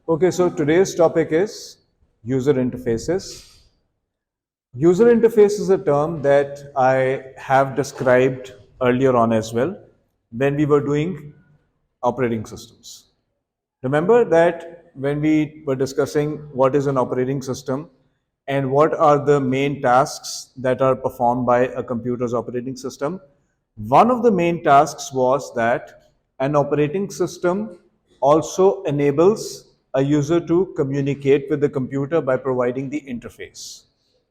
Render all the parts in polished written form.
Okay, so today's topic is user interfaces. User interface is a term that I have described earlier on as well when we were doing operating systems. Remember that when we were discussing what is an operating system and what are the main tasks that are performed by a computer's operating system, one of the main tasks was that an operating system also enables a user to communicate with the computer by providing the interface.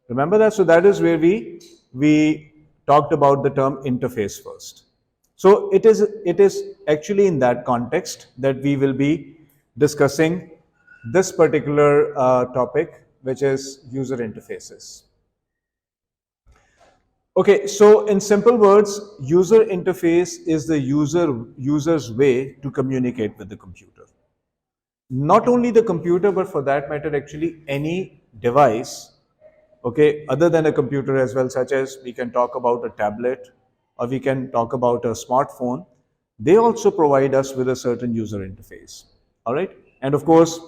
Remember that? So that is where we talked about the term interface first. So it is actually in that context that we will be discussing this particular topic, which is user interfaces. Okay, so in simple words, user interface is the user's way to communicate with the computer. Not only the computer, but for that matter, actually any device, okay, other than a computer as well, such as we can talk about a tablet or we can talk about a smartphone. They also provide us with a certain user interface. All right, and of course,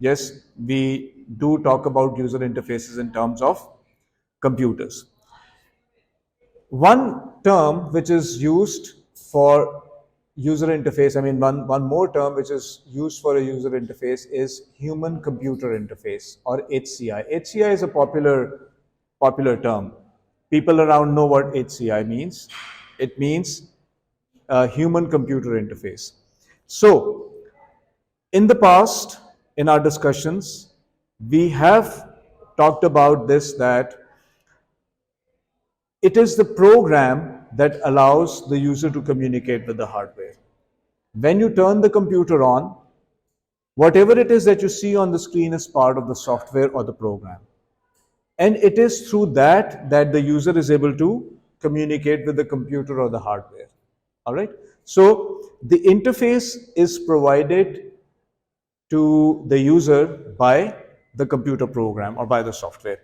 yes, we do talk about user interfaces in terms of computers. One term which is used for user interface, I mean, one more term which is used for a user interface is human computer interface, or HCI. HCI is a popular term. People around know what HCI means. It means human computer interface. So, in the past, in our discussions, we have talked about this, that it is the program that allows the user to communicate with the hardware. When you turn the computer on, whatever it is that you see on the screen is part of the software or the program. And it is through that the user is able to communicate with the computer or the hardware. All right. So the interface is provided to the user by the computer program or by the software,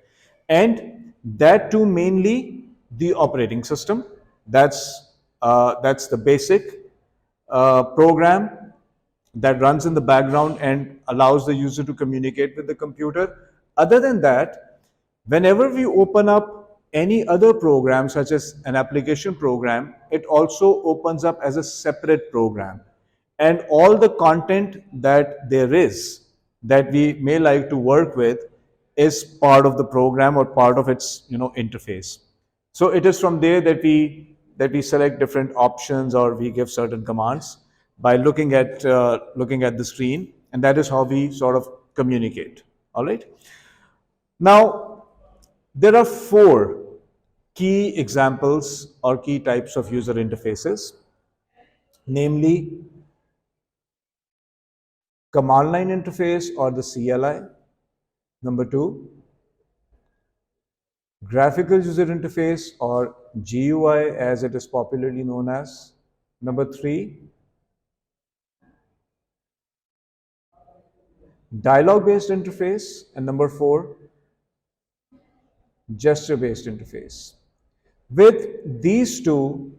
and that too mainly the operating system. That's the basic program that runs in the background and allows the user to communicate with the computer. Other than that, whenever we open up any other program, such as an application program, it also opens up as a separate program. And all the content that there is that we may like to work with is part of the program or part of its interface. So it is from there that we select different options or we give certain commands by looking at the screen, and that is how we sort of communicate. All right. Now, there are four key examples or key types of user interfaces, namely command line interface or the CLI. Number two, graphical user interface or GUI as it is popularly known as. Number three, dialogue based interface. And number four, gesture based interface. With these two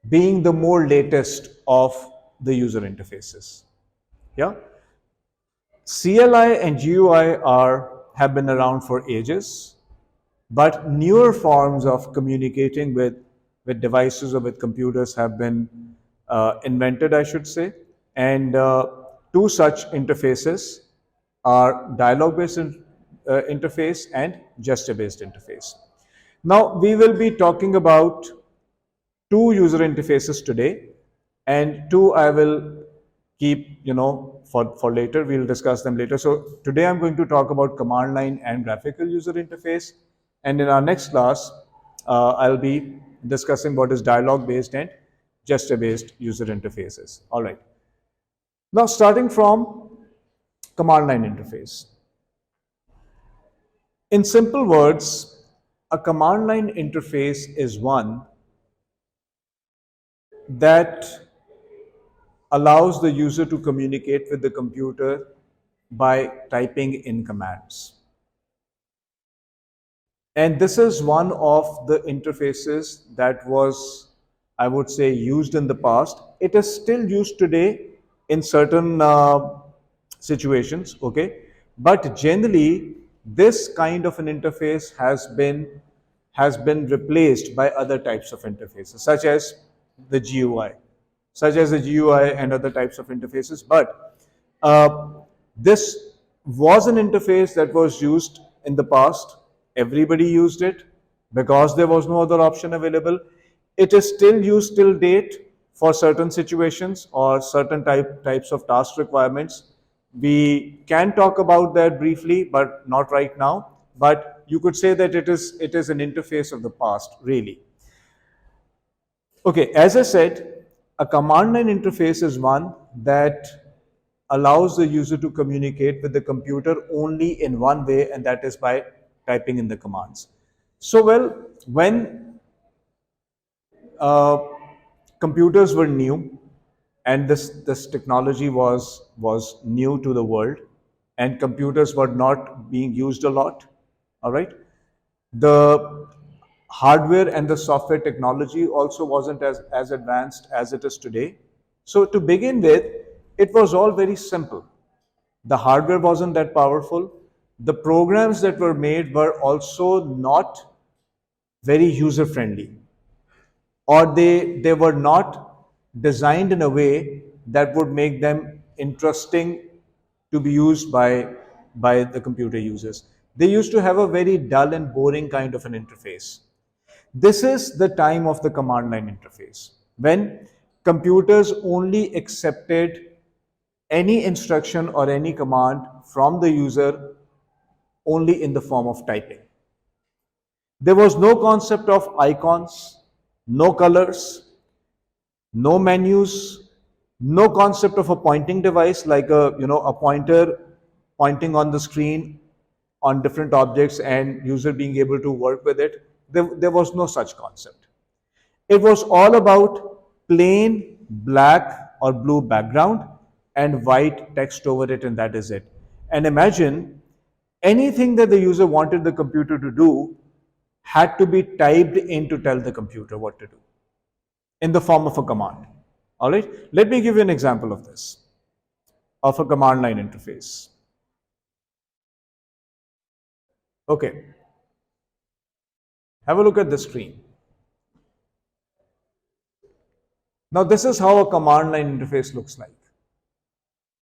being the more latest of the user interfaces. Yeah. CLI and GUI have been around for ages, but newer forms of communicating with devices or with computers have been invented, I should say. And two such interfaces are dialogue-based interface and gesture-based interface. Now, we will be talking about two user interfaces today, and two I will keep, for later. We'll discuss them later. So today I'm going to talk about command line and graphical user interface, and in our next class, I'll be discussing what is dialogue based and gesture based user interfaces. All right. Now, starting from command line interface. In simple words, a command line interface is one that allows the user to communicate with the computer by typing in commands. And this is one of the interfaces that was, I would say, used in the past. It is still used today, in certain situations, okay? But generally, this kind of an interface has been replaced by other types of interfaces, such as the GUI, and other types of interfaces. But uh, this was an interface that was used in the past. Everybody used it because there was no other option available. It is still used till date for certain situations or certain types of task requirements. We can talk about that briefly, but not right now. But you could say that it is an interface of the past, really. Okay, as I said, a command line interface is one that allows the user to communicate with the computer only in one way, and that is by typing in the commands. So, well, when uh, computers were new, and this technology was new to the world, and computers were not being used a lot. All right, the hardware and the software technology also wasn't as advanced as it is today. So to begin with, it was all very simple. The hardware wasn't that powerful. The programs that were made were also not very user friendly, or they were not designed in a way that would make them interesting to be used by the computer users. They used to have a very dull and boring kind of an interface. This is the time of the command line interface, when computers only accepted any instruction or any command from the user only in the form of typing. There was no concept of icons, no colors, no menus, no concept of a pointing device like a pointer pointing on the screen on different objects and user being able to work with it. There was no such concept. It was all about plain black or blue background and white text over it, and that is it. And imagine, anything that the user wanted the computer to do had to be typed in to tell the computer what to do in the form of a command. All right, let me give you an example of this, of a command line interface. Okay, have a look at the screen. Now, this is how a command line interface looks like.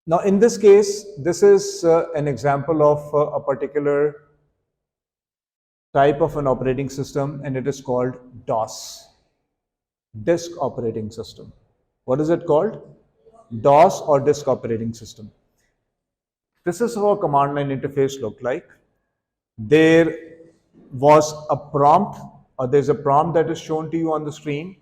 Now, in this case, this is an example of a particular type of an operating system, and it is called DOS, disk operating system. What is it called? DOS, or disk operating system. This is how a command line interface looked like. There was a prompt, or there's a prompt that is shown to you on the screen,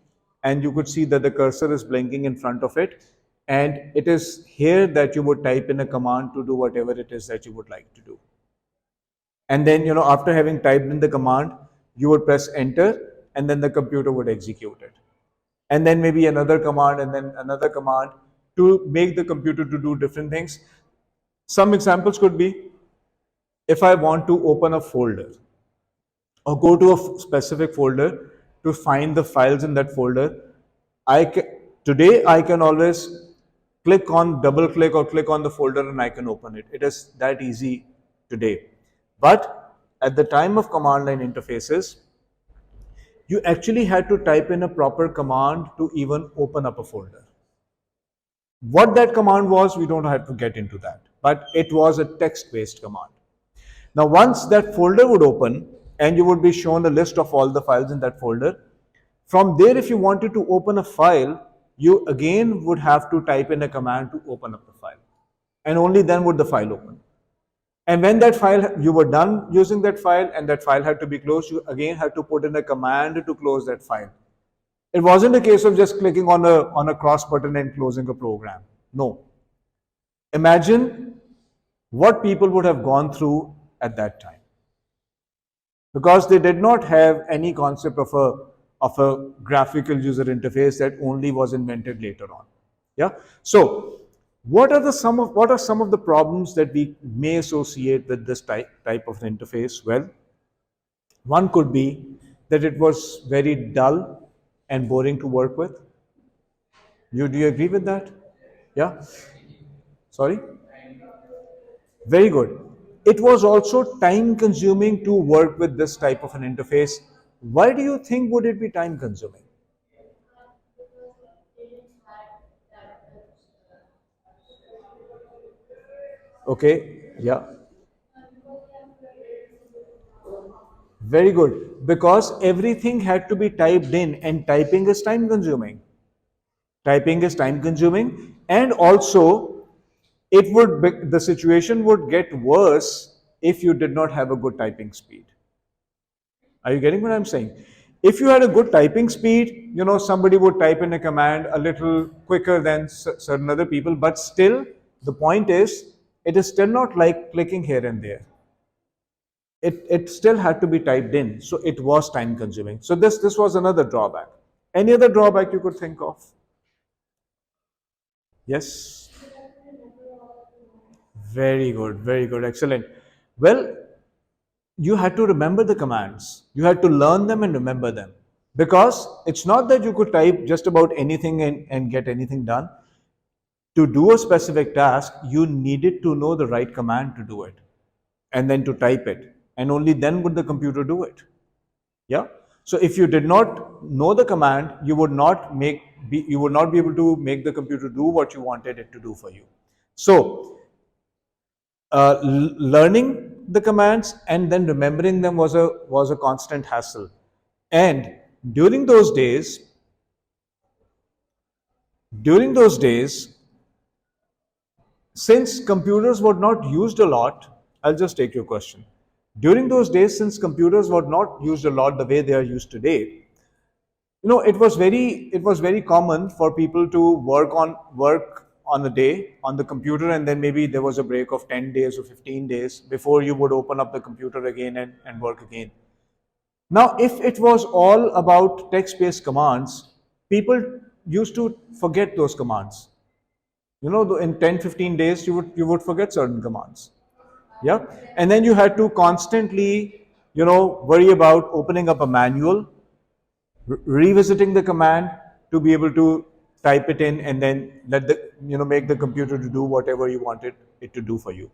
and you could see that the cursor is blinking in front of it. And it is here that you would type in a command to do whatever it is that you would like to do. And then, after having typed in the command, you would press enter, and then the computer would execute it. And then maybe another command, and then another command, to make the computer to do different things. Some examples could be, if I want to open a folder or go to a specific folder to find the files in that folder, today I can always double click or click on the folder, and I can open it. It is that easy today. But at the time of command line interfaces, you actually had to type in a proper command to even open up a folder. What that command was, we don't have to get into that, but it was a text-based command. Now, once that folder would open, and you would be shown a list of all the files in that folder, from there, if you wanted to open a file, you again would have to type in a command to open up the file, and only then would the file open. And when that file, you were done using that file, and that file had to be closed, you again had to put in a command to close that file. It wasn't a case of just clicking on a cross button and closing a program. No. Imagine what people would have gone through at that time, because they did not have any concept of a graphical user interface that only was invented later on. Yeah. So what are some of the problems that we may associate with this type of interface? Well, one could be that it was very dull and boring to work with. Do you agree with that? Yeah, sorry. Very good. It was also time consuming to work with this type of an interface. Why do you think would it be time consuming? Okay, yeah, very good. Because everything had to be typed in, and typing is time consuming. Typing is time consuming, and also the situation would get worse if you did not have a good typing speed. Are you getting what I'm saying? If you had a good typing speed, somebody would type in a command a little quicker than certain other people, but still, the point is, it is still not like clicking here and there. It still had to be typed in, so it was time consuming. So this was another drawback. Any other drawback you could think of? Yes. Very good, excellent. Well, you had to remember the commands. You had to learn them and remember them. Because it's not that you could type just about anything and get anything done. To do a specific task, you needed to know the right command to do it and then to type it. And only then would the computer do it. Yeah. So if you did not know the command, you would not be able to make the computer do what you wanted it to do for you. So learning the commands and then remembering them was a constant hassle. And during those days, during those days, since computers were not used a lot, I'll just take your question. During those days, since computers were not used a lot the way they are used today, it was very common for people to work on a day on the computer, and then maybe there was a break of 10 days or 15 days before you would open up the computer again and work again. Now, if it was all about text-based commands, people used to forget those commands. In 10, 15 days, you would forget certain commands. Yeah. And then you had to constantly, worry about opening up a manual, revisiting the command to be able to type it in, and then make the computer to do whatever you wanted it to do for you.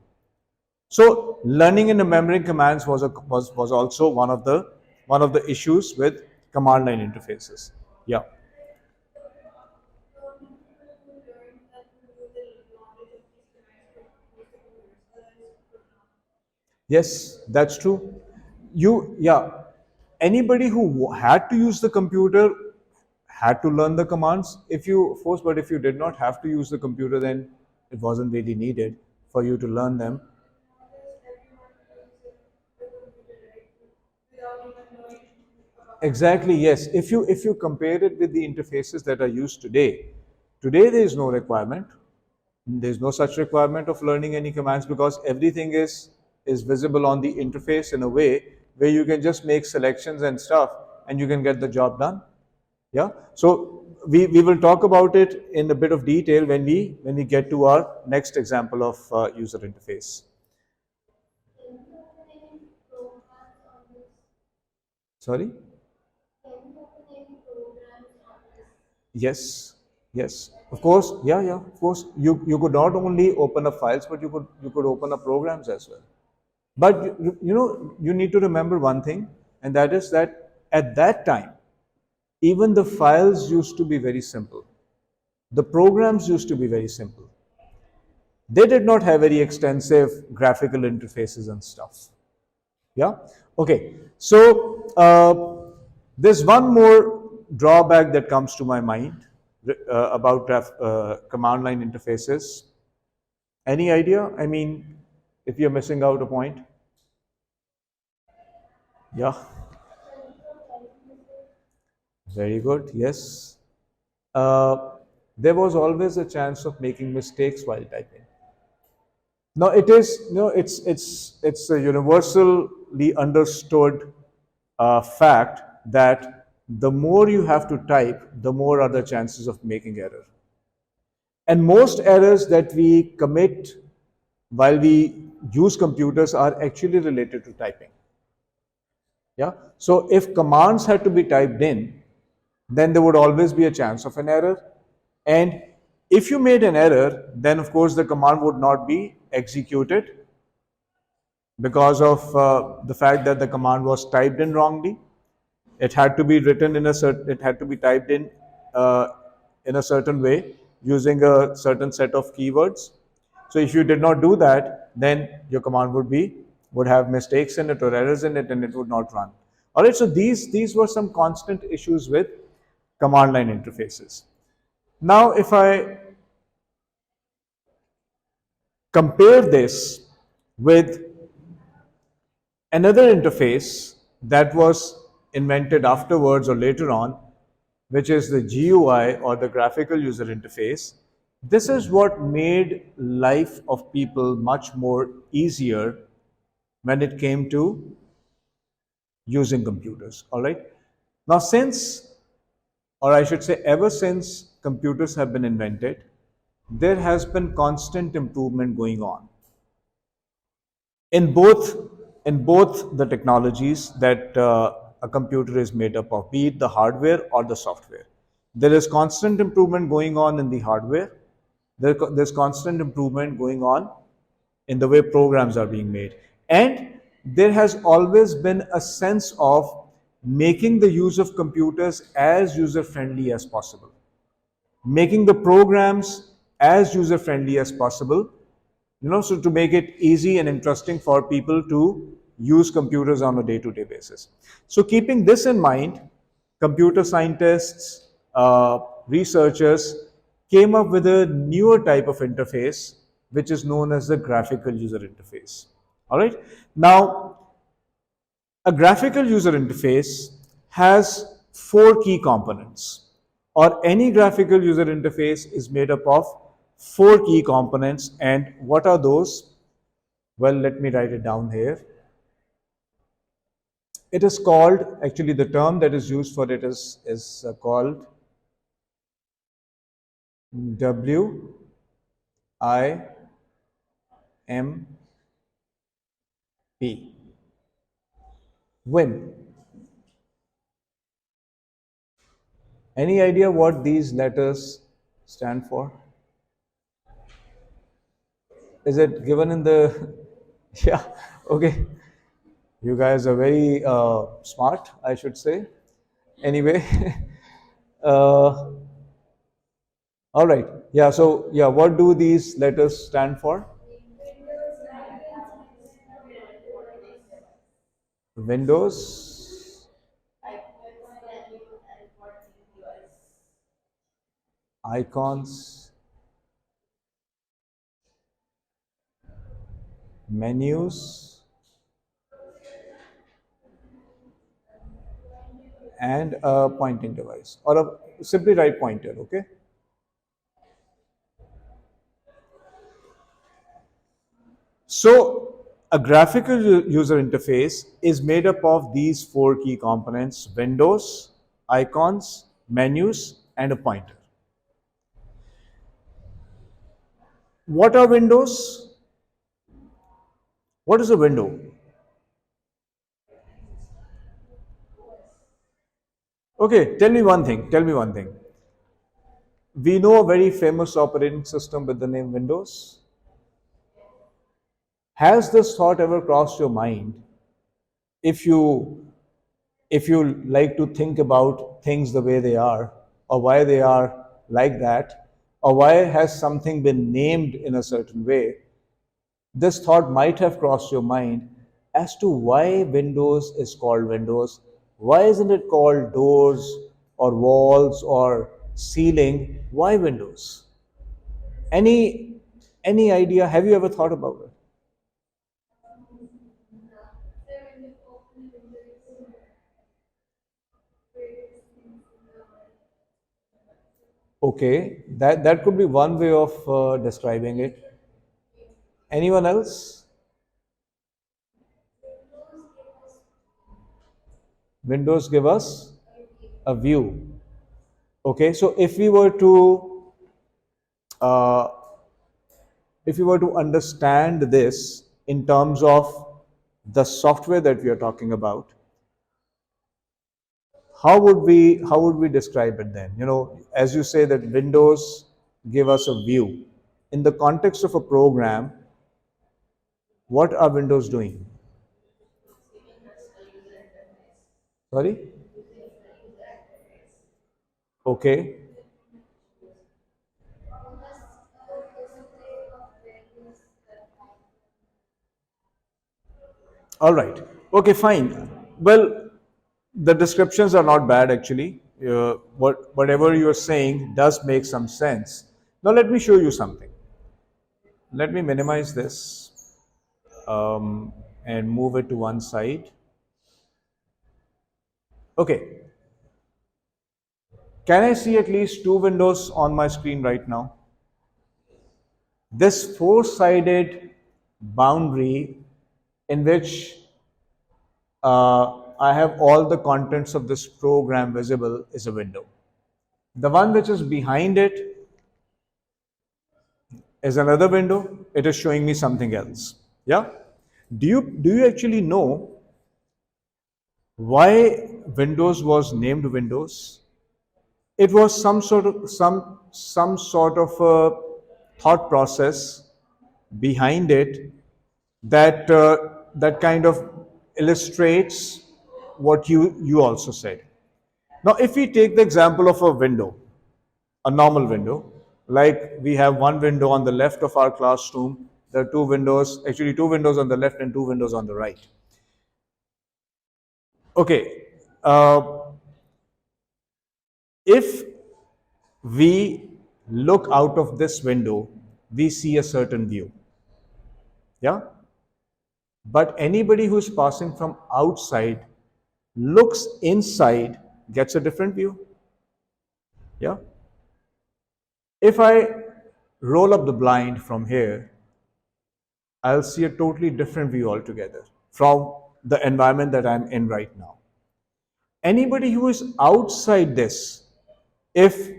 So learning and remembering commands was also one of the issues with command line interfaces. Yeah. Yes, that's true. Yeah, anybody who had to use the computer had to learn the commands. But if you did not have to use the computer, then it wasn't really needed for you to learn them. Exactly, yes. If you compare it with the interfaces that are used today there is no requirement. There's no such requirement of learning any commands because everything is visible on the interface in a way where you can just make selections and stuff and you can get the job done. Yeah. So we will talk about it in a bit of detail when we get to our next example of user interface. Sorry. Yes, yes, of course. Yeah, yeah, of course. You could not only open up files, but you could open up programs as well. But you need to remember one thing, and that is that at that time, even the files used to be very simple. The programs used to be very simple. They did not have very extensive graphical interfaces and stuff. Yeah. Okay. So there's one more drawback that comes to my mind about command line interfaces. Any idea? I mean, if you're missing out a point. Yeah. Very good. Yes. Uh, there was always a chance of making mistakes while typing. No, it is no, it's a universally understood fact that the more you have to type, the more are the chances of making error. And most errors that we commit while we use computers are actually related to typing. Yeah. So if commands had to be typed in, then there would always be a chance of an error. And If you made an error, then of course the command would not be executed because of the fact that the command was typed in wrongly. It had to be written in a certain, it had to be typed uh, in a certain way using a certain set of keywords. So if you did not do that, then your command would have mistakes in it or errors in it, and it would not run. All right. So these were some constant issues with command line interfaces. Now, if I compare this with another interface that was invented afterwards or later on, which is the GUI or the graphical user interface. This is what made life of people much more easier when it came to using computers. All right. Now, since, or I should say, ever since computers have been invented, there has been constant improvement going on in both the technologies that a computer is made up of, be it the hardware or the software. There is constant improvement going on in the hardware. There's constant improvement going on in the way programs are being made, and there has always been a sense of making the use of computers as user friendly as possible, making the programs as user friendly as possible, so to make it easy and interesting for people to use computers on a day-to-day basis. So keeping this in mind, computer scientists, researchers came up with a newer type of interface which is known as the graphical user interface. All right. Now, a graphical user interface has four key components, or any graphical user interface is made up of four key components. And what are those? Well, let me write it down here. It is called, actually, the term that is used for it is called WIMP. WIMP. Any idea what these letters stand for? Is it given in the? Yeah, okay. You guys are very smart, I should say. Anyway, uh, all right. Yeah, so yeah, what do these letters stand for? Windows, icons, menus, and a pointing device, or a simply write pointer, okay? So a graphical user interface is made up of these four key components: windows, icons, menus, and a pointer. What are windows? What is a window? Okay, tell me one thing. Tell me one thing. We know a very famous operating system with the name Windows. Has this thought ever crossed your mind? If you like to think about things the way they are, or why they are like that, or why has something been named in a certain way, this thought might have crossed your mind as to why Windows is called Windows. Why isn't it called doors or walls or ceiling? Why Windows? Any idea? Have you ever thought about it? Okay, that could be one way of describing it. Anyone else? Windows give us a view. Okay, so uh, if we were to understand this in terms of the software that we are talking about, how would we describe it then? As you say that Windows give us a view. In the context of a program, what are windows doing? Sorry? Okay. All right. Okay, fine. Well, the descriptions are not bad actually. Whatever you're saying does make some sense. Now, let me show you something. Let me minimize this and move it to one side. Okay. Can I see at least two windows on my screen right now? This four-sided boundary in which I have all the contents of this program visible is a window. The one which is behind it is another window. It is showing me something else. Yeah? Do you actually know why Windows was named Windows? It was some sort of a thought process behind it that kind of illustrates what you also said. Now, if we take the example of a window, a normal window, like we have one window on the left of our classroom, there are two windows, actually two windows on the left and two windows on the right. Okay, if we look out of this window, we see a certain view. Yeah? But anybody who's passing from outside looks inside, gets a different view. Yeah? If I roll up the blind from here, I'll see a totally different view altogether from the environment that I'm in right now. Anybody who is outside this, if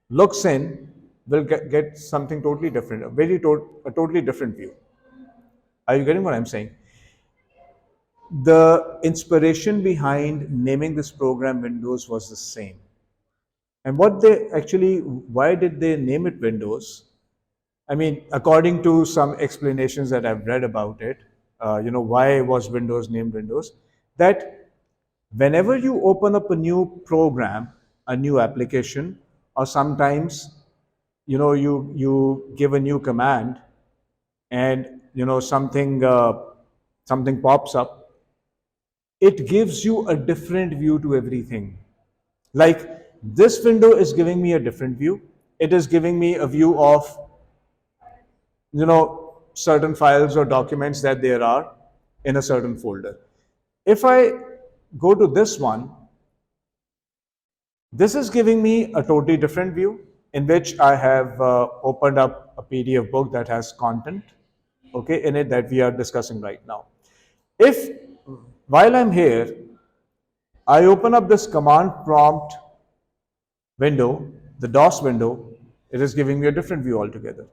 looks in, will get something totally different, a totally different view. Are you getting what I'm saying? The inspiration behind naming this program Windows was the same. And why did they name it Windows? I mean, according to some explanations that I've read about it, why was Windows named Windows? That whenever you open up a new program, a new application, or sometimes, you give a new command, and something pops up, it gives you a different view to everything. Like this window is giving me a different view. It is giving me a view of certain files or documents that there are in a certain folder. If I go to this one, this is giving me a totally different view in which I have opened up a PDF book that has content, okay, in it that we are discussing right now. If while I'm here, I open up this command prompt window, the DOS window, it is giving me a different view altogether.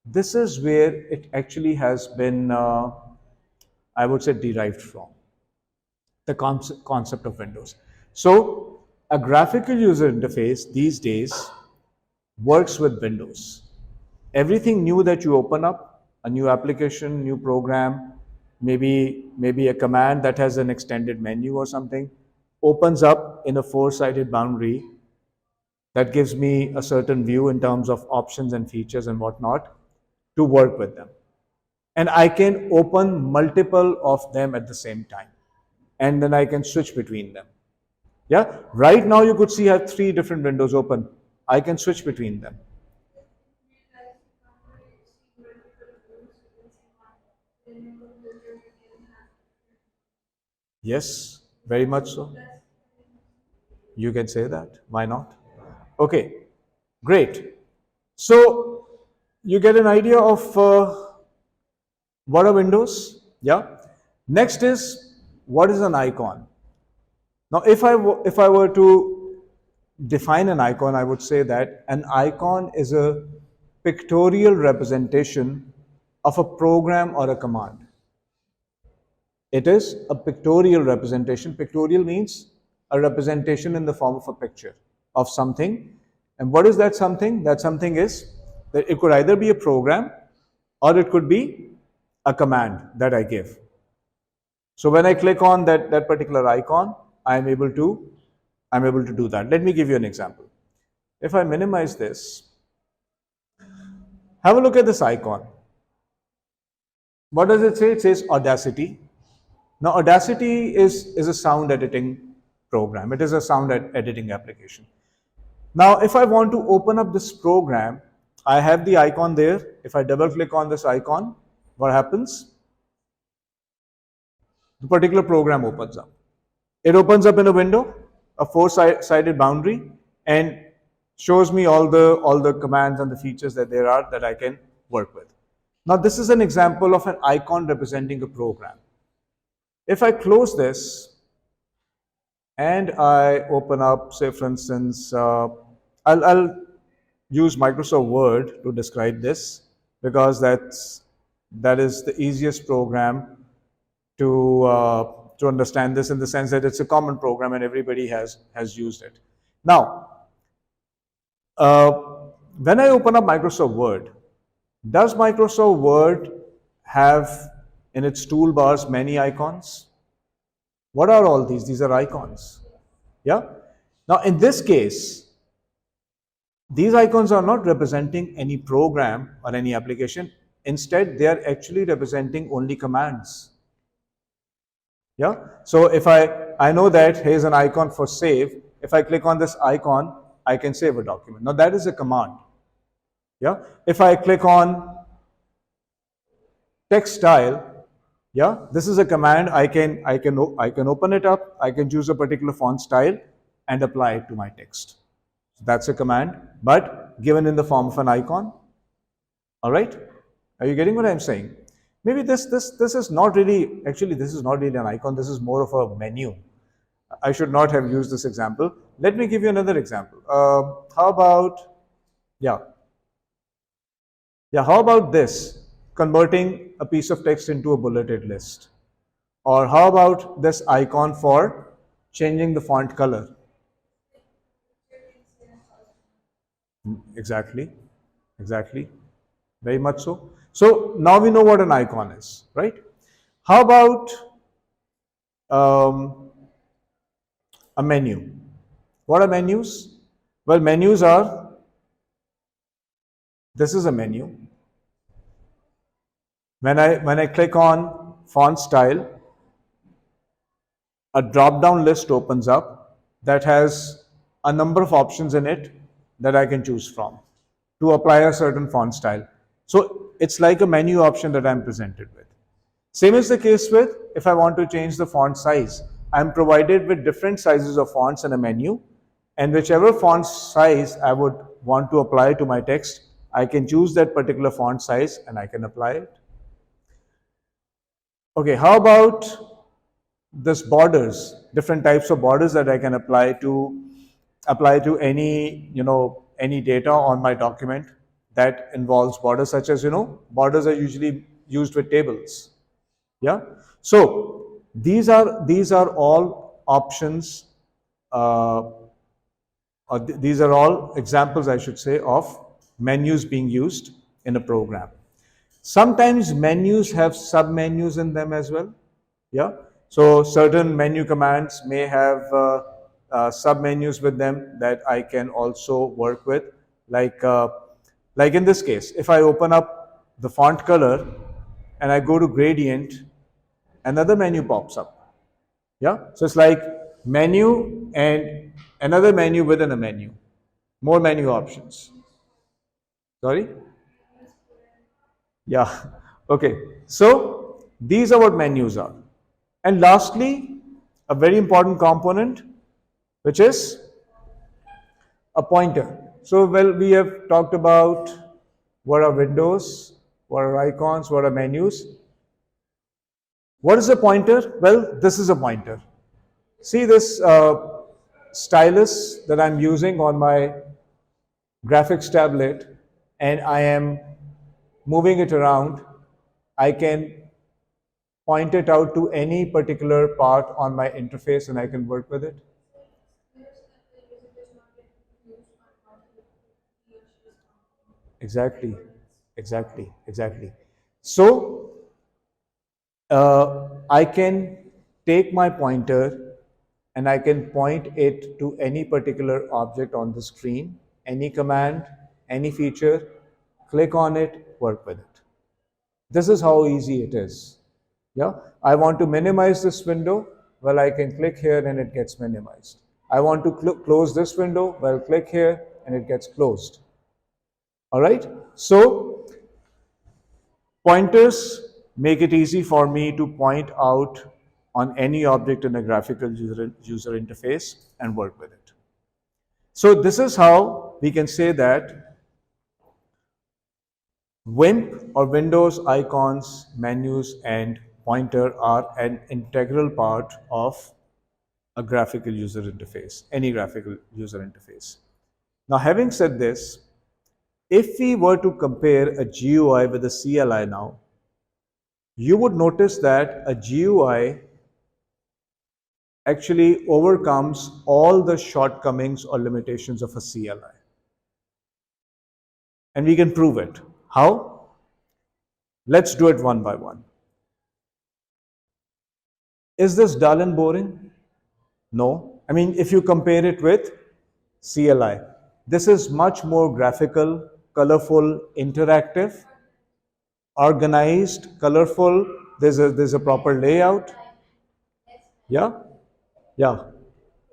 This is where it actually has been, I would say, derived from the concept of Windows. So, a graphical user interface these days works with Windows. Everything new that you open up, a new application, new program, maybe a command that has an extended menu or something, opens up in a four-sided boundary that gives me a certain view in terms of options and features and whatnot to work with them. And I can open multiple of them at the same time. And then I can switch between them. Yeah, right now you could see I have three different windows open. I can switch between them. Yes, very much so. You can say that. Why not? Okay, great. So you get an idea of what are windows? Yeah. Next is what is an icon? Now, if I were to define an icon, I would say that an icon is a pictorial representation of a program or a command. It is a pictorial representation. Pictorial means a representation in the form of a picture of something, And what is that something? That something is that it could either be a program or it could be a command that I give. So when I click on that particular icon, I'm able to do that. Let me give you an example. If I minimize this, have a look at this icon. What does it say? It says Audacity. Now, Audacity is a sound editing program. It is a sound editing application. Now, if I want to open up this program, I have the icon there. If I double click on this icon, what happens? The particular program opens up. It opens up in a window, a four-sided boundary, and shows me all the commands and the features that there are that I can work with. Now, this is an example of an icon representing a program. If I close this and I open up, say for instance, I'll use Microsoft Word to describe this because that is the easiest program to understand this, in the sense that it's a common program and everybody has used it. Now, when I open up Microsoft Word, does Microsoft Word have in its toolbars many icons? What are all these? These are icons. Yeah. Now, in this case, these icons are not representing any program or any application. Instead, they are actually representing only commands. Yeah. So if I know that here's an icon for save. If I click on this icon, I can save a document. Now that is a command. Yeah. If I click on text style, yeah, this is a command. I can open it up. I can choose a particular font style and apply it to my text. So that's a command, but given in the form of an icon. All right. Are you getting what I'm saying? Maybe this is not really, actually this is not really an icon, this is more of a menu. I should not have used this example. Let me give you another example. How about, how about this, converting a piece of text into a bulleted list? Or how about this icon for changing the font color? Exactly, very much so. So now we know what an icon is, right? How about a menu? What are menus? Well, menus are, this is a menu. When I click on font style, a drop-down list opens up that has a number of options in it that I can choose from to apply a certain font style. So it's like a menu option that I'm presented with. Same is the case with, if I want to change the font size, I'm provided with different sizes of fonts in a menu, and whichever font size I would want to apply to my text, I can choose that particular font size and I can apply it. Okay, how about this borders, different types of borders that I can apply to any, any data on my document that involves borders, such as, borders are usually used with tables. Yeah. So these are all options, these are all examples, I should say, of menus being used in a program. Sometimes menus have sub-menus in them as well. Yeah. So certain menu commands may have sub-menus with them that I can also work with. Like in this case, if I open up the font color and I go to gradient, another menu pops up. Yeah. So it's like menu and another menu within a menu. More menu options. Sorry? Yeah. Okay. So these are what menus are. And lastly, a very important component, which is a pointer. So, well, we have talked about what are windows, what are icons, what are menus. What is a pointer? Well, this is a pointer. See this stylus that I'm using on my graphics tablet, and I am moving it around. I can point it out to any particular part on my interface and I can work with it. Exactly, exactly. So I can take my pointer and I can point it to any particular object on the screen, any command, any feature, click on it, work with it. This is how easy it is. Yeah, I want to minimize this window. Well, I can click here and it gets minimized. I want to close this window. Well, click here and it gets closed. All right. So pointers make it easy for me to point out on any object in a graphical user interface and work with it. So this is how we can say that WIMP or Windows icons, menus, and pointer are an integral part of a graphical user interface, any graphical user interface. Now, having said this, if we were to compare a GUI with a CLI now, you would notice that a GUI actually overcomes all the shortcomings or limitations of a CLI. And we can prove it. How? Let's do it one by one. Is this dull and boring? No. I mean, if you compare it with CLI, this is much more graphical, colorful, interactive, organized, colorful. There's a proper layout. Yeah? Yeah.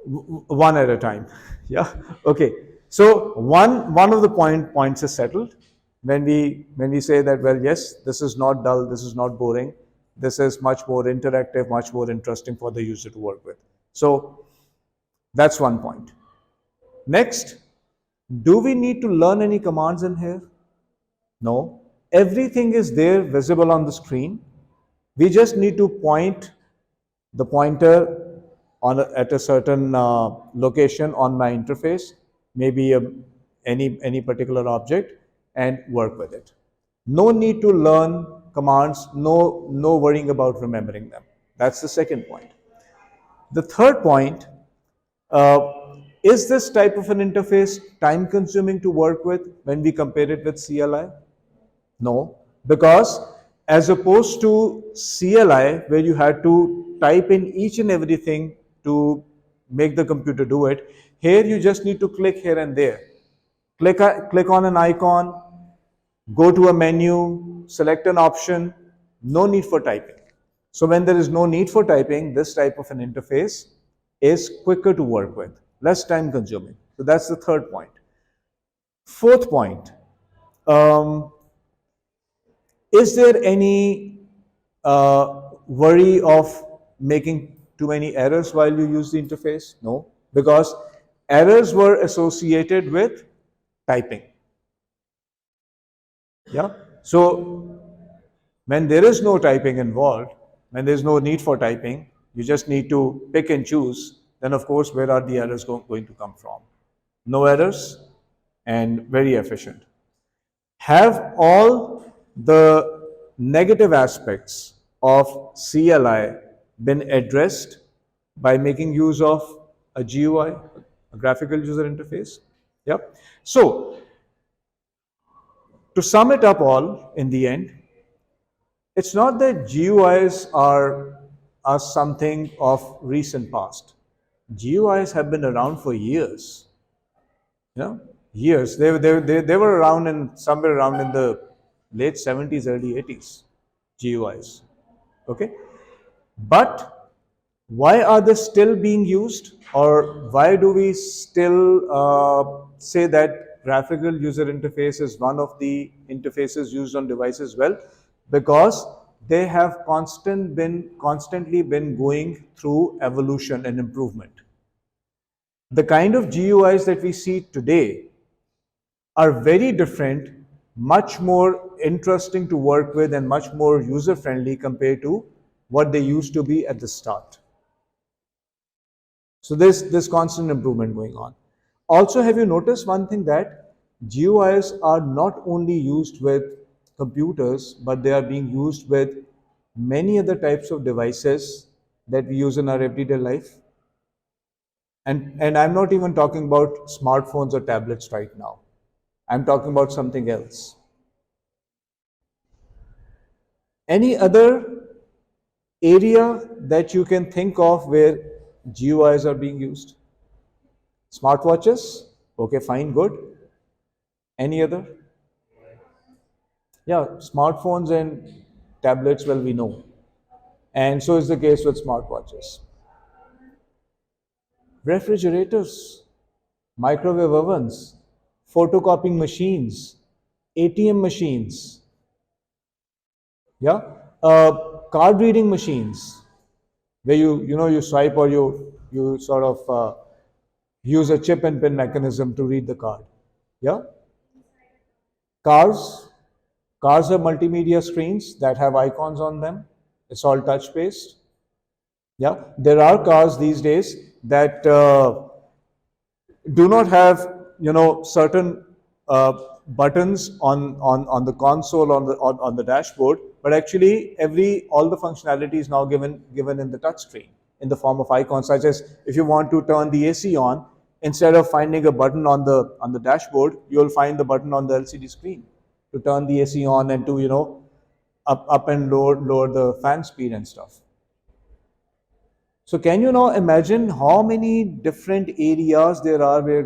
One at a time. Yeah. Okay. So one of the points is settled when we say that, well, yes, this is not dull, this is not boring, this is much more interactive, much more interesting for the user to work with. So that's one point. Next, do we need to learn any commands in here? No. Everything is there visible on the screen. We just need to point the pointer at a certain location on my interface, maybe any particular object, and work with it. No need to learn commands, no worrying about remembering them. That's the second point. The third point, uh, is this type of an interface time consuming to work with when we compare it with CLI? No, because as opposed to CLI, where you had to type in each and everything to make the computer do it, here you just need to click here and there. Click on an icon, go to a menu, select an option, no need for typing. So when there is no need for typing, this type of an interface is quicker to work with, less time consuming. So that's the third point. Fourth point, um, is there any worry of making too many errors while you use the interface? No, because errors were associated with typing. Yeah. So when there is no typing involved, when there is no need for typing, you just need to pick and choose. Then, of course, where are the errors going to come from? No errors and very efficient. Have all the negative aspects of CLI been addressed by making use of a GUI, a graphical user interface? Yep. So, to sum it up all in the end, it's not that GUIs are something of recent past. GUIs have been around for years. You know, years. They were around in somewhere around in the late 70s, early 80s. GUIs. Okay, but why are they still being used, or why do we still say that graphical user interface is one of the interfaces used on devices? Well, because they have constantly been going through evolution and improvement. The kind of GUIs that we see today are very different, much more interesting to work with, and much more user friendly compared to what they used to be at the start. So there's this constant improvement going on. Also, have you noticed one thing, that GUIs are not only used with computers, but they are being used with many other types of devices that we use in our everyday life? And I'm not even talking about smartphones or tablets right now. I'm talking about something else. Any other area that you can think of where GUIs are being used? Smartwatches? Okay, fine, good. Any other? Yeah, smartphones and tablets, well, we know. And so is the case with smartwatches. Refrigerators, microwave ovens, photocopying machines, ATM machines, yeah, card reading machines, where you swipe or you sort of use a chip and pin mechanism to read the card. Yeah, cars, cars have multimedia screens that have icons on them. It's all touch based. Yeah, there are cars these days that do not have certain buttons on the console on the dashboard, but actually all the functionality is now given in the touch screen in the form of icons, such as if you want to turn the AC on, instead of finding a button on the dashboard, you'll find the button on the LCD screen to turn the AC on and to up and lower the fan speed and stuff. So can you now imagine how many different areas there are where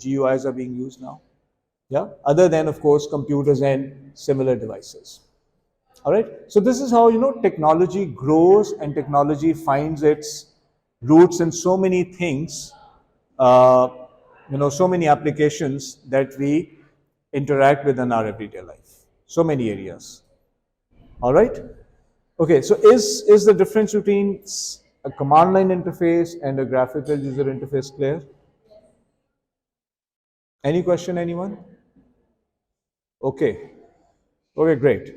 GUIs are being used now? Yeah, other than of course computers and similar devices. All right. So this is how technology grows and technology finds its roots in so many things, uh, so many applications that we interact with in our everyday life. So many areas. All right. Okay, so is the difference between a command line interface and a graphical user interface clear? Any question, anyone? Okay, okay, great.